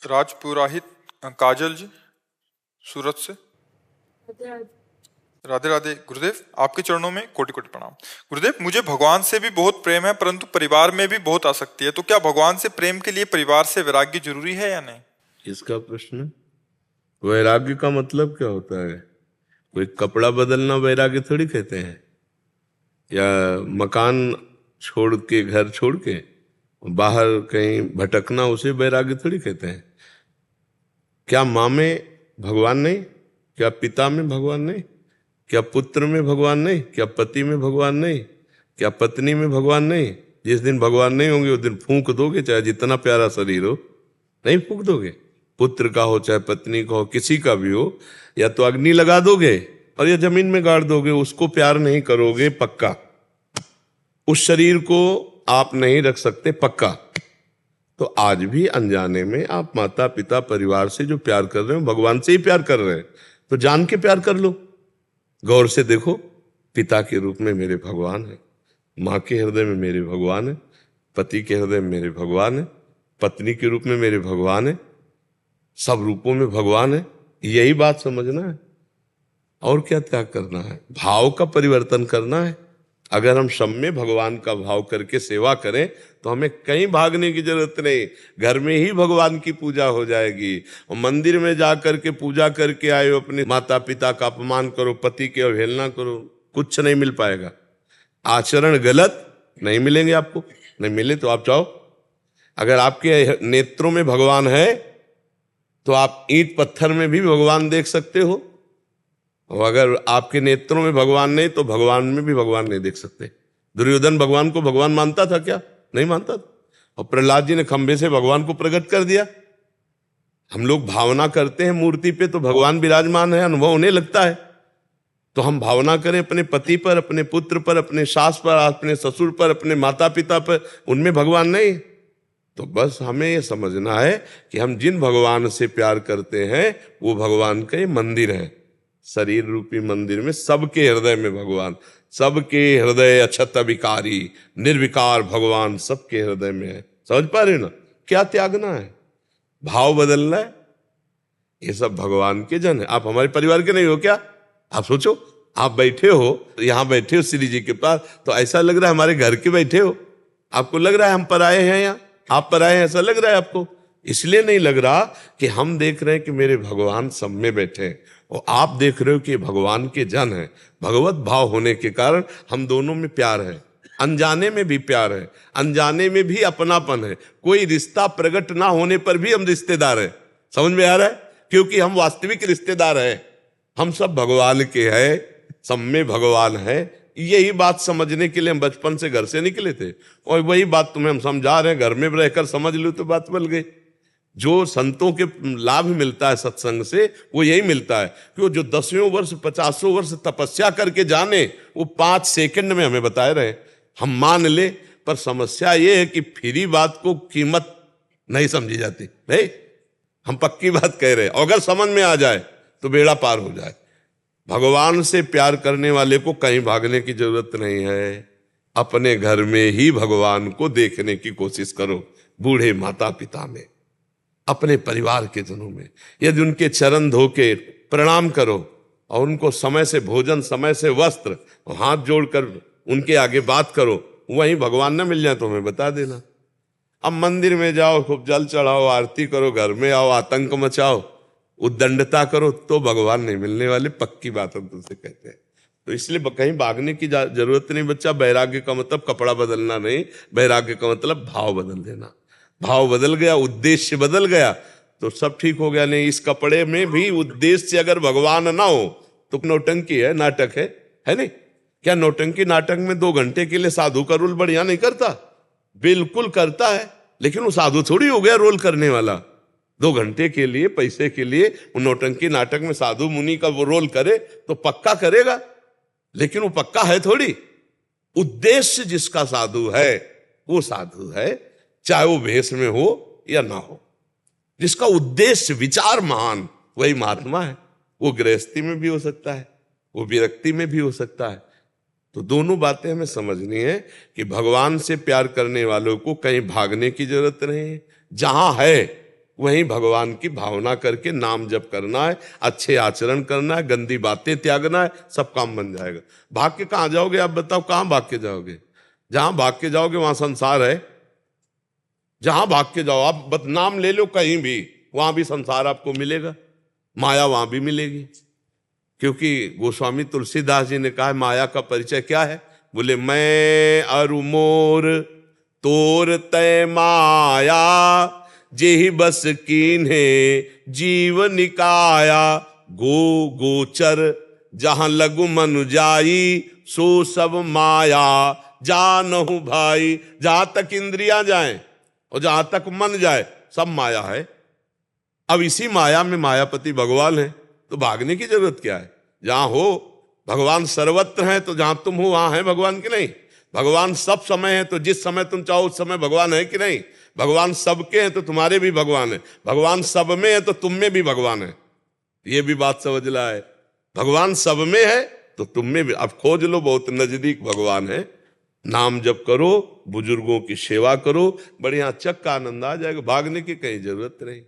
राजपुराहित काजल जी सूरत से। राधे राधे गुरुदेव, आपके चरणों में कोटि कोटि प्रणाम। गुरुदेव, मुझे भगवान से भी बहुत प्रेम है, परंतु परिवार में भी बहुत आसक्ति है। तो क्या भगवान से प्रेम के लिए परिवार से वैराग्य जरूरी है या नहीं? इसका प्रश्न, वैराग्य का मतलब क्या होता है? कोई कपड़ा बदलना वैराग्य थोड़ी कहते हैं, या मकान छोड़ के, घर छोड़ के बाहर कहीं भटकना, उसे वैराग्य थोड़ी कहते हैं। क्या माँ में भगवान नहीं? क्या पिता में भगवान नहीं? क्या पुत्र में भगवान नहीं? क्या पति में भगवान नहीं? क्या पत्नी में भगवान नहीं? जिस दिन भगवान नहीं होंगे उस दिन फूंक दोगे, चाहे जितना प्यारा शरीर हो, नहीं फूंक दोगे? पुत्र का हो चाहे पत्नी का हो, किसी का भी हो, या तो अग्नि लगा दोगे और या जमीन में गाड़ दोगे, उसको प्यार नहीं करोगे पक्का। उस शरीर को आप नहीं रख सकते पक्का। तो आज भी अनजाने में आप माता पिता परिवार से जो प्यार कर रहे हो, भगवान से ही प्यार कर रहे हैं, तो जान के प्यार कर लो। गौर से देखो, पिता के रूप में मेरे भगवान है, माँ के हृदय में मेरे भगवान है, पति के हृदय में मेरे भगवान है, पत्नी के रूप में मेरे भगवान है, सब रूपों में भगवान है। यही बात समझना है, और क्या त्याग करना है? भाव का परिवर्तन करना है। अगर हम सब में भगवान का भाव करके सेवा करें तो हमें कहीं भागने की जरूरत नहीं, घर में ही भगवान की पूजा हो जाएगी। और मंदिर में जा करके पूजा करके आए हो, अपने माता पिता का अपमान करो, पति की अवहेलना करो, कुछ नहीं मिल पाएगा। आचरण गलत, नहीं मिलेंगे आपको। नहीं मिले तो आप चाहो, अगर आपके नेत्रों में भगवान है तो आप ईंट पत्थर में भी भगवान देख सकते हो, और अगर आपके नेत्रों में भगवान नहीं तो भगवान में भी भगवान नहीं देख सकते। दुर्योधन भगवान को भगवान मानता था क्या? नहीं मानता था। और प्रहलाद जी ने खंभे से भगवान को प्रकट कर दिया। हम लोग भावना करते हैं मूर्ति पे तो भगवान विराजमान है, अनुभव होने लगता है। तो हम भावना करें अपने पति पर, अपने पुत्र पर, अपने सास पर, अपने ससुर पर, अपने माता पिता पर, उनमें भगवान नहीं। तो बस हमें ये समझना है कि हम जिन भगवान से प्यार करते हैं वो भगवान का मंदिर है। शरीर रूपी मंदिर में सबके हृदय में भगवान, सबके हृदय अछत विकारी निर्विकार भगवान सबके हृदय में है। समझ पा रहे ना? क्या त्यागना है, भाव बदलना है। ये सब भगवान के जन है। आप हमारे परिवार के नहीं हो क्या? आप सोचो, आप बैठे हो, यहां बैठे हो श्री जी के पास, तो ऐसा लग रहा है हमारे घर के बैठे हो? आपको लग रहा है हम पराये हैं, यहाँ आप पराये हैं, ऐसा लग रहा है आपको? इसलिए नहीं लग रहा कि हम देख रहे हैं कि मेरे भगवान सब में बैठे हैं, और आप देख रहे हो कि भगवान के जन हैं। भगवत भाव होने के कारण हम दोनों में प्यार है, अनजाने में भी प्यार है, अनजाने में भी अपनापन है। कोई रिश्ता प्रकट ना होने पर भी हम रिश्तेदार हैं। समझ में आ रहा है? क्योंकि हम वास्तविक रिश्तेदार हैं। हम सब भगवान के हैं, सब में भगवान है। यही बात समझने के लिए हम बचपन से घर से निकले थे, और वही बात तुम्हें हम समझा रहे हैं। घर में रहकर समझ लो तो बात बन गई। जो संतों के लाभ मिलता है सत्संग से, वो यही मिलता है कि वो जो 10वें वर्ष 50वें वर्ष तपस्या करके जाने, वो 5 सेकंड में हमें बताए रहे। हम मान ले, पर समस्या ये है कि फ्री बात को कीमत नहीं समझी जाती। नहीं, हम पक्की बात कह रहे हैं, अगर समझ में आ जाए तो बेड़ा पार हो जाए। भगवान से प्यार करने वाले को कहीं भागने की जरूरत नहीं है। अपने घर में ही भगवान को देखने की कोशिश करो, बूढ़े माता पिता में, अपने परिवार के जनों में। यदि उनके चरण धो के प्रणाम करो और उनको समय से भोजन, समय से वस्त्र, और हाथ जोड़कर उनके आगे बात करो, वहीं भगवान न मिल जाए तो हमें बता देना। अब मंदिर में जाओ, खूब जल चढ़ाओ, आरती करो, घर में आओ, आतंक मचाओ, उद्दंडता करो, तो भगवान नहीं मिलने वाले। पक्की बात हम तुमसे कहते हैं। तो इसलिए कहीं भागने की जरूरत नहीं बच्चा। वैराग्य का मतलब कपड़ा बदलना नहीं, वैराग्य का मतलब भाव बदल देना। भाव बदल गया, उद्देश्य बदल गया, तो सब ठीक हो गया। नहीं, इस कपड़े में भी उद्देश्य अगर भगवान ना हो तो नौटंकी है, नाटक है नहीं? क्या नौटंकी नाटक में 2 घंटे के लिए साधु का रोल बढ़िया नहीं करता? बिल्कुल करता है, लेकिन वो साधु थोड़ी हो गया रोल करने वाला। 2 घंटे के लिए, पैसे के लिए वो नौटंकी नाटक में साधु मुनि का वो रोल करे तो पक्का करेगा, लेकिन वो पक्का है थोड़ी। उद्देश्य जिसका साधु है वो साधु है, चाहे वो भेष में हो या ना हो। जिसका उद्देश्य विचार महान, वही महात्मा है। वो गृहस्थी में भी हो सकता है, वो विरक्ति में भी हो सकता है। तो दोनों बातें हमें समझनी है कि भगवान से प्यार करने वालों को कहीं भागने की जरूरत नहीं है। जहां है वहीं भगवान की भावना करके नाम जप करना है, अच्छे आचरण करना है, गंदी बातें त्यागना है, सब काम बन जाएगा। भाग के कहाँ जाओगे आप बताओ? कहाँ भाग के जाओगे? जहां भाग के जाओगे वहां संसार है। जहां भाग के जाओ आप, बस नाम ले लो कहीं भी, वहां भी संसार आपको मिलेगा, माया वहां भी मिलेगी। क्योंकि गोस्वामी तुलसीदास जी ने कहा माया का परिचय क्या है? बोले मैं अरु मोर तोर तय माया, जेहि बस कीन्हे जीव निकाया। गो गोचर जहां लगु मनु जाई, सो सब माया जानहु भाई। जहां तक इंद्रियां जाएं और जहां तक मन जाए सब माया है। अब इसी माया में मायापति भगवान है, तो भागने की जरूरत क्या है? जहां हो भगवान सर्वत्र है, तो जहां तुम हो वहां है भगवान की नहीं? भगवान सब समय है, तो जिस समय तुम चाहो उस समय भगवान है कि नहीं? भगवान सबके हैं तो तुम्हारे भी भगवान है। भगवान सब में है तो तुम में भी भगवान है। ये भी बात समझ ला है। भगवान सब में है तो तुम में भी। अब खोज लो, बहुत नजदीक भगवान है। नाम जप करो, बुजुर्गों की सेवा करो, बढ़िया चक्का आनंद आ जाएगा। भागने की कहीं जरूरत नहीं।